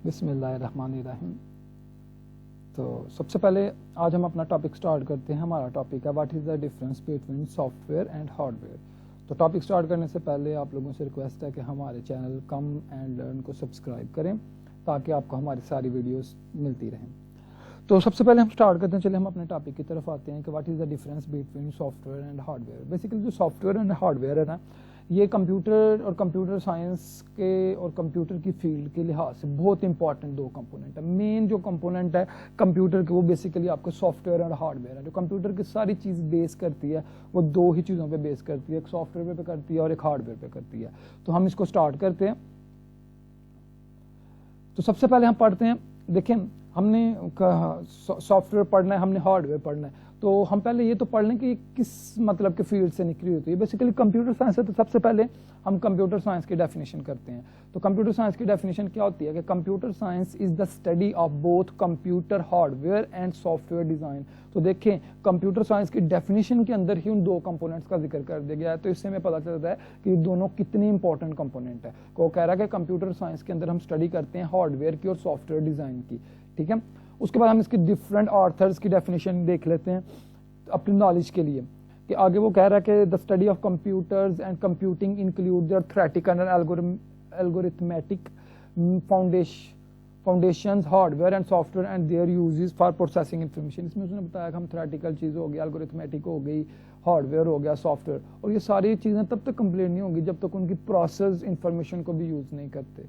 بسم اللہ الرحمن الرحیم. تو سب سے پہلے آج ہم اپنا ٹاپک سٹارٹ کرتے ہیں. ہمارا ٹاپک ہے what is the difference between soft where and hard where. تو ٹاپک سٹارٹ کرنے سے پہلے آپ لوگوں سے ریکویسٹ ہے کہ ہمارے چینل کم اینڈ لرن کو سبسکرائب کریں تاکہ آپ کو ہماری ساری ویڈیوز ملتی رہیں. تو سب سے پہلے ہم سٹارٹ کرتے ہیں, چلے ہم اپنے ٹاپک کی طرف آتے ہیں کہ what is the difference between soft where and hard where. Basically software where and hard ویئر ہے نا, یہ کمپیوٹر اور کمپیوٹر سائنس کے اور کمپیوٹر کی فیلڈ کے لحاظ سے بہت امپورٹنٹ دو کمپوننٹ ہے. مین جو کمپوننٹ ہے کمپیوٹر کے وہ بیسیکلی آپ کو سافٹ ویئر اور ہارڈ ویئر ہے. جو کمپیوٹر کی ساری چیز بیس کرتی ہے وہ دو ہی چیزوں پہ بیس کرتی ہے, ایک سافٹ ویئر پہ کرتی ہے اور ایک ہارڈ ویئر پہ کرتی ہے. تو ہم اس کو سٹارٹ کرتے ہیں. تو سب سے پہلے ہم پڑھتے ہیں, دیکھیں ہم نے سافٹ ویئر پڑھنا ہے, ہم نے ہارڈ ویئر پڑھنا ہے. تو ہم پہلے یہ تو پڑھ لیں کہ یہ کس مطلب کے فیلڈ سے نکلی ہوتی ہے. بیسیکلی کمپیوٹر سائنس ہے, تو سب سے پہلے ہم کمپیوٹر سائنس کی ڈیفینیشن کرتے ہیں. تو کمپیوٹر سائنس کی ڈیفینیشن کیا ہوتی ہے کہ computer science is the study of both computer hardware and soft where design. تو دیکھیں کمپیوٹر سائنس کی ڈیفینیشن کے اندر ہی ان دو کمپوننٹس کا ذکر کر دیا گیا ہے. تو اس سے ہمیں پتہ چلتا ہے کہ یہ دونوں کتنی امپورٹنٹ کمپوننٹ ہے. وہ کہہ رہا ہے کہ کمپیوٹر سائنس کے اندر ہم اسٹڈی کرتے ہیں ہارڈ ویئر کی اور سافٹ ویئر ڈیزائن کی. ٹھیک ہے, اس کے بعد ہم اس کی ڈفرینٹ آرتھرز کی ڈیفینیشن دیکھ لیتے ہیں اپنی نالج کے لیے. کہ آگے وہ کہہ رہا ہے کہ the study of computers and computing include their theoretical and algorithmic foundations hardware and soft where and their uses for processing information. اس میں اس نے بتایا کہ ہم تھریٹیکل چیز ہو گیا, الگورتھمیٹک ہو گئی, ہارڈ ویئر ہو گیا, سافٹ ویئر, اور یہ ساری چیزیں تب تک کمپلیٹ نہیں ہوں گی جب تک ان کی پروسیس انفارمیشن کو بھی یوز نہیں کرتے.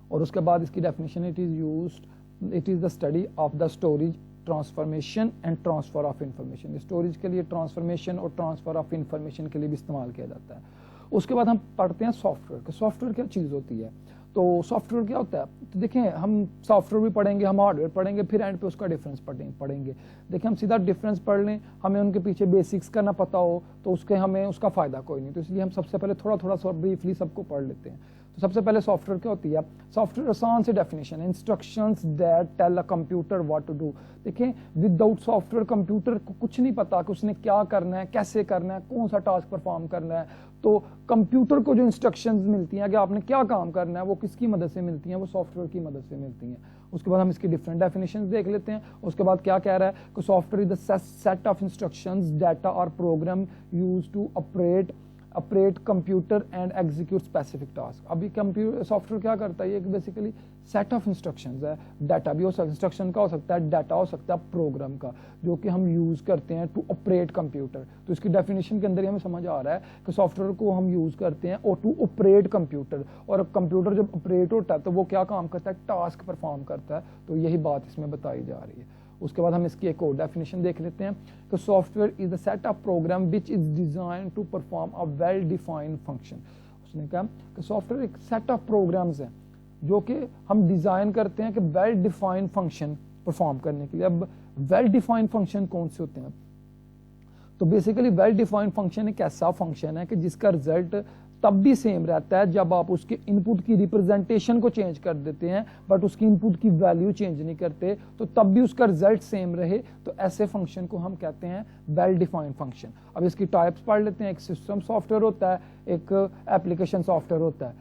اور اس کے بعد اس کی definition it is the study of the storage transformation and transfer of information. Storage کے لیے ٹرانسفارمیشن اور ٹرانسفر آف انفارمیشن کے لیے بھی استعمال کیا جاتا ہے. اس کے بعد ہم پڑھتے ہیں سافٹ ویئر. کہ سافٹ ویئر کیا چیز ہوتی ہے. تو سافٹ ویئر کیا ہوتا ہے, تو دیکھیں ہم سافٹ ویئر بھی پڑھیں گے, ہم ہارڈ ویئر پڑھیں گے, پھر اینڈ پہ اس کا ڈفرینس پڑھیں گے. دیکھیں ہم سیدھا ڈفرینس پڑھ لیں, ہمیں ان کے پیچھے بیسکس کا نہ پتہ ہو تو ہمیں اس کا فائدہ کوئی نہیں. تو اس لیے ہم سب سے پہلے تھوڑا سا بریفلی سب کو پڑھ لیتے ہیں. تو سب سے پہلے سافٹ ویئر کیا ہوتی ہے. سافٹ ویئر آسان سے ڈیفینیشن ہے, instructions that tell a computer what to do. دیکھیں without software computer کو کچھ نہیں پتا کہ اس نے کیا کرنا ہے, کیسے کرنا ہے, کون سا ٹاسک پرفارم کرنا ہے. تو کمپیوٹر کو جو انسٹرکشنز ملتی ہیں کہ آپ نے کیا کام کرنا ہے, وہ کس کی مدد سے ملتی ہیں, وہ سافٹ ویئر کی مدد سے ملتی ہیں. اس کے بعد ہم اس کی ڈفرینٹ ڈیفینیشنز دیکھ لیتے ہیں. اس کے بعد کیا کہہ رہا ہے کہ software is the set of instructions data اور program use to operate computer and execute specific task. ابھی کمپیوٹر سافٹ ویئر کیا کرتا ہے, یہ بیسیکلی سیٹ آف انسٹرکشنز ہے. ڈیٹا بھی ہو سکتا ہے, انسٹرکشن کا ہو سکتا ہے, ڈیٹا ہو سکتا ہے پروگرام کا, جو کہ ہم یوز کرتے ہیں ٹو آپریٹ کمپیوٹر. تو اس کی ڈیفینیشن کے اندر ہی ہمیں سمجھ آ رہا ہے کہ سافٹ ویئر کو ہم یوز کرتے ہیں اور ٹو آپریٹ کمپیوٹر. اور کمپیوٹر جب آپریٹ ہوتا ہے تو وہ کیا کام کرتا ہے, ٹاسک پرفارم کرتا ہے. تو یہی بات اس میں بتائی جا رہی ہے. اس کے بعد ہم اس کی ایک اور ڈیفینیشن دیکھ لیتے ہیں کہ software is a set of program which is design to perform a well defined function. اس نے کہا کہ سافٹ ویئر ایک سیٹ آف پروگرامز ہیں جو کہ ہم ڈیزائن کرتے ہیں کہ ویل ڈیفائنڈ فنکشن پرفارم کرنے کے لیے. اب ویل ڈیفائنڈ فنکشن کون سے ہوتے ہیں, تو بیسیکلی ویل ڈیفائنڈ فنکشن ایک ایسا فنکشن ہے کہ جس کا رزلٹ تب بھی سیم رہتا ہے جب آپ اس کے ان پٹ کی ریپرزنٹیشن کو چینج کر دیتے ہیں, بٹ اس کی ان پٹ کی ویلیو چینج نہیں کرتے, تو تب بھی اس کا رزلٹ سیم رہے. تو ایسے فنکشن کو ہم کہتے ہیں ویل ڈیفائنڈ فنکشن. اب اس کی ٹائپس پڑھ لیتے ہیں. ایک سسٹم سافٹ ویئر ہوتا ہے, ایک ایپلیکیشن سافٹ ویئر ہوتا ہے.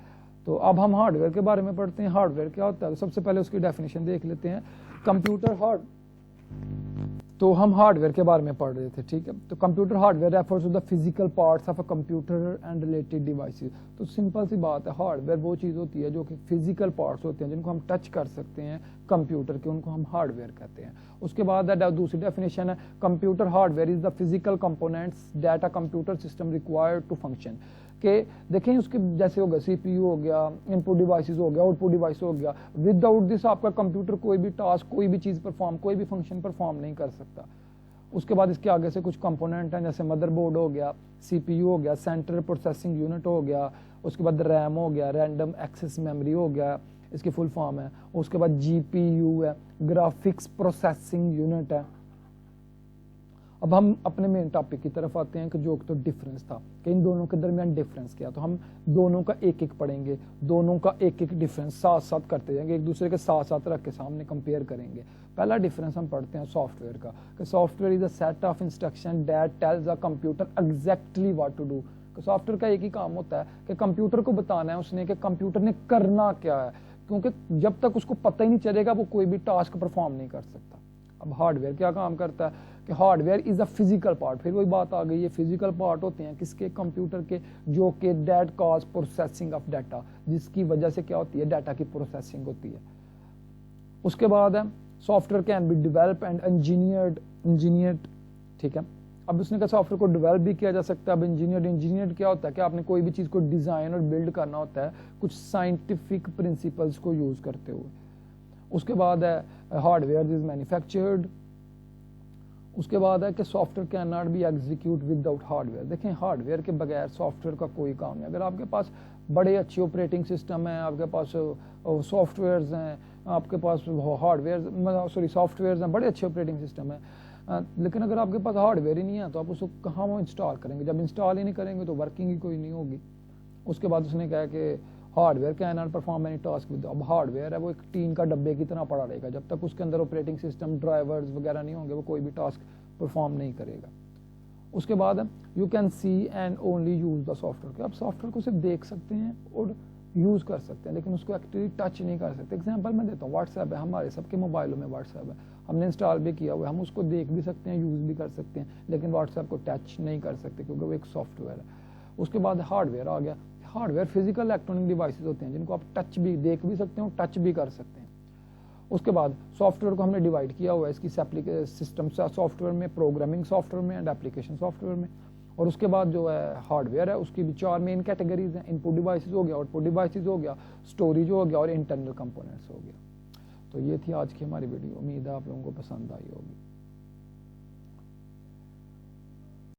تو اب ہم ہارڈ ویئر کے بارے میں پڑھتے ہیں. ہارڈ ویئر کیا ہوتا ہے, سب سے پہلے اس کی ڈیفینیشن دیکھ لیتے ہیں. کمپیوٹر تو ہم ہارڈ ویئر کے بارے میں پڑھ رہے تھے. ٹھیک ہے, تو computer hardware refers to the physical parts of a computer and related devices. تو سمپل سی بات ہے, ہارڈ ویئر وہ چیز ہوتی ہے جو کہ فزیکل پارٹس ہوتے ہیں جن کو ہم ٹچ کر سکتے ہیں کمپیوٹر کے, ان کو ہم ہارڈ ویئر کہتے ہیں. اس کے بعد دوسری ڈیفینیشن ہے computer hardware is the physical components data computer system required to function. کہ دیکھیں اس کے جیسے ہوگا سی پی یو ہو گیا, ان پٹ ڈیوائسز ہو گیا, آؤٹ پٹ ڈیوائس ہو گیا. ود آؤٹ دس آپ کا کمپیوٹر کوئی بھی ٹاسک, کوئی بھی چیز پرفارم, کوئی بھی فنکشن پرفارم نہیں کر سکتا. اس کے بعد اس کے آگے سے کچھ کمپوننٹ ہیں جیسے مدر بورڈ ہو گیا, سی پی یو ہو گیا, سینٹرل پروسیسنگ یونٹ ہو گیا, اس کے بعد ریم ہو گیا, رینڈم ایکسیس میموری ہو گیا, اس کی فل فارم ہے. اس کے بعد جی پی یو ہے, گرافکس پروسیسنگ یونٹ ہے. اب ہم اپنے مین ٹاپک کی طرف آتے ہیں کہ جو تو ڈفرینس تھا کہ ان دونوں کے درمیان ڈفرینس کیا. تو ہم دونوں کا ایک ایک پڑھیں گے, دونوں کا ایک ایک ڈفرینس ساتھ ساتھ کرتے جائیں گے, ایک دوسرے کے ساتھ ساتھ رکھ کے سامنے کمپیئر کریں گے. پہلا ڈفرینس ہم پڑھتے ہیں سافٹ ویئر کا کہ software is a set of instruction that tells a computer exactly what to do. کہ سافٹ ویئر کا ایک ہی کام ہوتا ہے کہ کمپیوٹر کو بتانا ہے اس نے کہ کمپیوٹر نے کرنا کیا ہے, کیونکہ جب تک اس کو پتہ ہی نہیں چلے گا وہ کوئی بھی ٹاسک پرفارم نہیں کر سکتا. اب ہارڈ ویئر کیا کام کرتا ہے کہ hard where is a physical part. پھر وہی بات آ گئی ہے, فزیکل پارٹ ہوتے ہیں کس کے, کمپیوٹر کے, جو کہ that cause processing of data, جس کی وجہ سے کیا ہوتی ہے, ڈیٹا کی پروسیسنگ ہوتی ہے. اس کے بعد ہے software can be develop and engineered. ٹھیک ہے, اب اس نے کہا سافٹ ویئر کو ڈیولپ بھی کیا جا سکتا ہے. اب انجینئرڈ کیا ہوتا ہے کہ آپ نے کوئی بھی چیز کو ڈیزائن اور بلڈ کرنا ہوتا ہے کچھ سائنٹیفک پرنسپلس کو یوز کرتے ہوئے. اس کے بعد ہے ہارڈ ویئر از مینوفیکچرڈ. اس کے بعد ہے کہ software can not be executed without hardware. دیکھیں ہارڈ ویئر کے بغیر سافٹ ویئر کا کوئی کام نہیں. اگر آپ کے پاس بڑے اچھے آپریٹنگ سسٹم ہیں, آپ کے پاس سافٹ ویئرز ہیں, آپ کے پاس سافٹ ویئرز ہیں, بڑے اچھے آپریٹنگ سسٹم ہیں, لیکن اگر آپ کے پاس ہارڈ ویئر ہی نہیں ہے تو آپ اس کو کہاں وہ انسٹال کریں گے. جب انسٹال ہی نہیں کریں گے تو ورکنگ ہی کوئی نہیں ہوگی. اس کے بعد اس نے کہا کہ hard where can not perform any task with. اب ہارڈ ویئر ہے وہ ایک ٹین کا ڈبے کی طرح پڑا رہے گا, جب تک اس کے اندر آپریٹنگ سسٹم ڈرائیورز وغیرہ نہیں ہوں گے وہ کوئی بھی ٹاسک پرفارم نہیں کرے گا. اس کے بعد you can see and only use the soft where. آپ سافٹ ویئر کو صرف دیکھ سکتے ہیں اور یوز کر سکتے ہیں لیکن اس کو ایکچولی ٹچ نہیں کر سکتے. ایگزامپل میں دیتا ہوں, واٹس ایپ ہے, ہمارے سب کے موبائلوں میں واٹس ایپ ہے, ہم نے انسٹال بھی کیا ہوا ہے, ہم اس کو دیکھ بھی سکتے ہیں, یوز بھی کر سکتے ہیں, لیکن واٹس ایپ کو ٹچ نہیں کر سکتے کیونکہ وہ ایک سافٹ ویئر ہے. اس کے بعد ہارڈ ویئر آ گیا. Hard where physical electronic devices ہوتے ہیں جن کو آپ ٹچ بھی دیکھ بھی سکتے ہیں اور ٹچ بھی کر سکتے ہیں. اس کے بعد سافٹ ویئر کو ہم نے ڈیوائڈ کیا ہوا ہے اس کی سسٹم سافٹ ویئر میں, پروگرامنگ سافٹ ویئر میں اینڈ اپلیکیشن سافٹ ویئر میں. اور اس کے بعد جو ہے ہارڈ ویئر ہے اس کی بھی 4 مین کیٹیگریز ہیں. ان پٹ ڈیوائسز ہو گیا, آؤٹ پٹ ڈیوائسز ہو گیا, اسٹوریج ہو گیا اور انٹرنل کمپوننٹس ہو گیا. تو یہ تھی آج کی ہماری ویڈیو, امید ہے آپ لوگوں کو پسند آئی ہوگی.